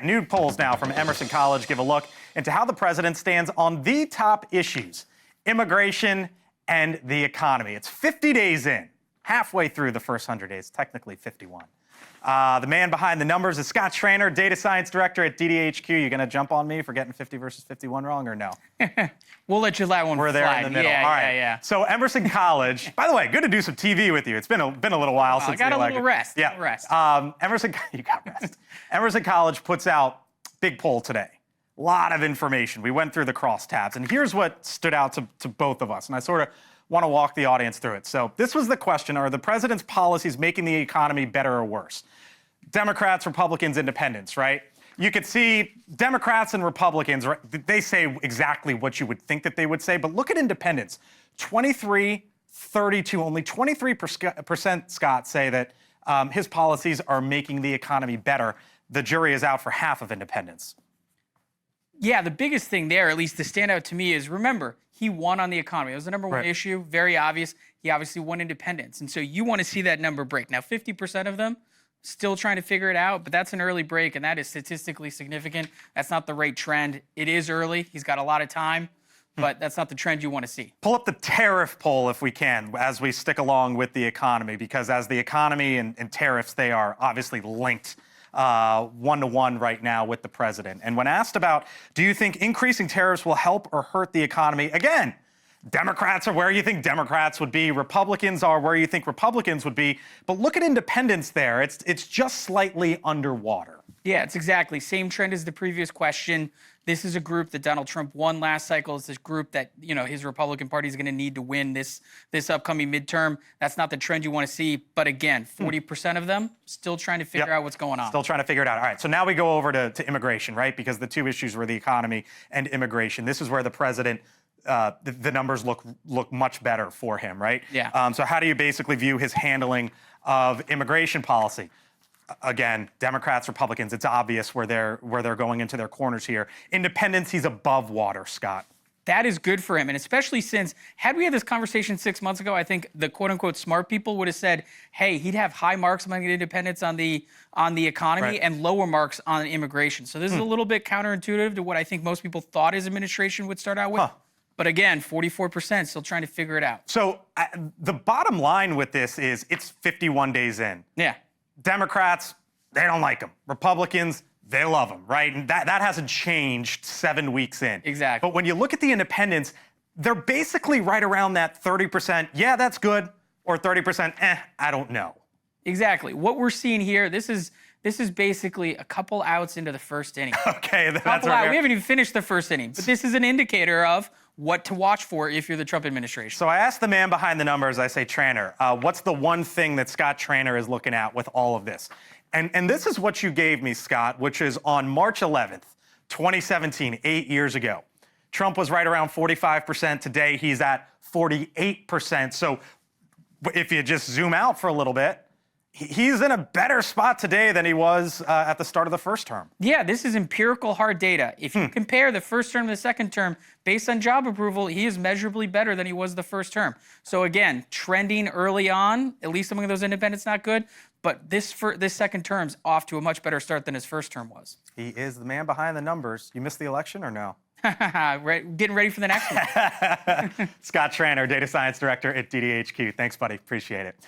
New polls now from Emerson College give a look into how the president stands on the top issues: immigration and the economy. It's 50 days in, halfway through the first 100 days, technically 51. The man behind the numbers is Scott Trantor, data science director at DDHQ. You going to jump on me for getting 50 versus 51 wrong, or no? We'll let you let one We're fly. there in the middle. Yeah, all right. yeah. So Emerson College, by the way, good to do some TV with you. It's been a little while since I got the a election. little rest. Yeah. A little rest. You got rest. Emerson College puts out big poll today. A lot of information. We went through the crosstabs, and here's what stood out to both of us, and I sort of want to walk the audience through it. So this was the question: are the president's policies making the economy better or worse? Democrats, Republicans, Independents, right? You could see Democrats and Republicans, right, they say exactly what you would think that they would say, but look at Independents. 23-32, only 23%, Scott, say that his policies are making the economy better. The jury is out for half of Independents. Yeah, the biggest thing there, at least the standout to me, is remember, he won on the economy. It was the number one issue, very obvious. He obviously won independence. And so you want to see that number break. Now, 50% of them still trying to figure it out, but that's an early break, and that is statistically significant. That's not the right trend. It is early. He's got a lot of time, but that's not the trend you want to see. Pull up the tariff poll if we can as we stick along with the economy, because as the economy and tariffs, they are obviously linked one-to-one right now with the president. And when asked about, do you think increasing tariffs will help or hurt the economy? Again, Democrats are where you think Democrats would be. Republicans are where you think Republicans would be. But look at independents there. It's just slightly underwater. Yeah, it's exactly same trend as the previous question. This is a group that Donald Trump won last cycle. It's this group that, you know, his Republican Party is going to need to win this upcoming midterm. That's not the trend you want to see. But again, 40% of them still trying to figure out what's going on. Still trying to figure it out. All right, so now we go over to immigration, right? Because the two issues were the economy and immigration. This is where the president, the numbers look much better for him, right? Yeah. So how do you basically view his handling of immigration policy? Again, Democrats, Republicans, it's obvious where they're going into their corners here. Independents, he's above water, Scott. That is good for him, and especially since, had we had this conversation 6 months ago, I think the quote-unquote smart people would have said, hey, he'd have high marks among independents on the economy and lower marks on immigration. So this is a little bit counterintuitive to what I think most people thought his administration would start out with. But again, 44% still trying to figure it out. So the bottom line with this is it's 51 days in. Yeah. Democrats, they don't like him. Republicans, they love him, right? And that hasn't changed 7 weeks in. Exactly. But when you look at the independents, they're basically right around that 30%, yeah, that's good, or 30%, I don't know. Exactly. What we're seeing here, this is basically a couple outs into the first inning. Okay, that's right. We haven't even finished the first inning, but this is an indicator of what to watch for if you're the Trump administration. So I asked the man behind the numbers, I say, Trantor, what's the one thing that Scott Trantor is looking at with all of this? And this is what you gave me, Scott, which is on March 11th, 2017, 8 years ago. Trump was right around 45%. Today, he's at 48%. So if you just zoom out for a little bit, he's in a better spot today than he was at the start of the first term. Yeah, this is empirical hard data. If you compare the first term to the second term, based on job approval, he is measurably better than he was the first term. So again, trending early on, at least among those independents, not good. But this second term's off to a much better start than his first term was. He is the man behind the numbers. You missed the election or no? Getting ready for the next one. Scott Trantor, data science director at DDHQ. Thanks, buddy. Appreciate it.